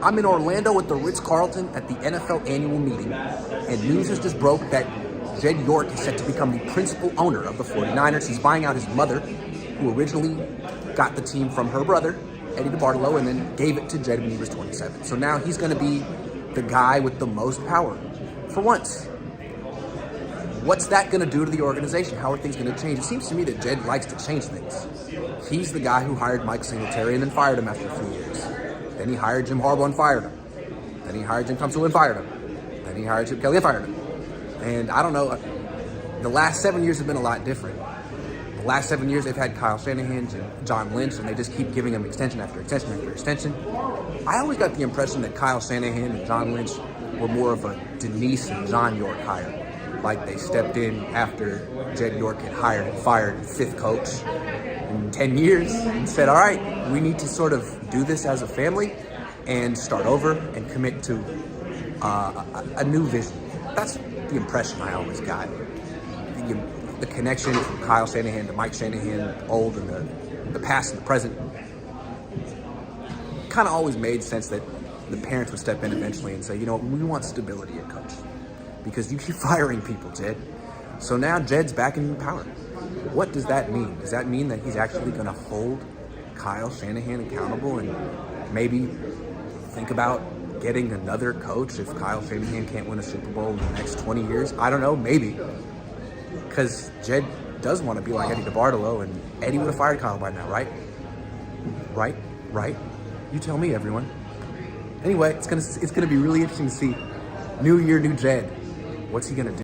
I'm in Orlando at the Ritz-Carlton at the NFL annual meeting, and news has just broke that Jedyork is set to become the principal owner of the 49ers. He's buying out his mother, who originally got the team from her brother, Eddie DeBartolo, and then gave it to Jed when he was 27. So now he's going to be the guy with the most power, for once. What's that going to do to the organization? How are things going to change? It seems to me that Jed likes to change things. He's the guy who hired Mike Singletary and then fired him after a few years. Then he hired Jim Harbaugh and fired him. Then he hired Jim Cumsell and fired him. Then he hired Chip Kelly and fired him. And I don't know, the last 7 years have been a lot different. The last 7 years they've had Kyle Shanahan and John Lynch, and they just keep giving him extension after extension after extension. I always got the impression that Kyle Shanahan and John Lynch were more of a Denise and John York hire. Like they stepped in after Jedyork had hired and fired fifth coach in 10 years and said, all right, we need to sort of do this as a family and start over and commit to a new vision. That's the impression I always got. The connection from Kyle Shanahan to Mike Shanahan, old and the past and the present, kind of always made sense that the parents would step in eventually and say, you know, we want stability at coach because you keep firing people, Jed. So now Jed's back in power. What does that mean? Does that mean that he's actually going to hold Kyle Shanahan accountable and maybe think about getting another coach if Kyle Shanahan can't win a Super Bowl in the next 20 years? I don't know, maybe. Because Jed does want to be like Eddie DeBartolo, and Eddie would have fired Kyle by now, right? Right? You tell me, everyone. Anyway, it's gonna be really interesting to see. New year, new Jed. What's he gonna do?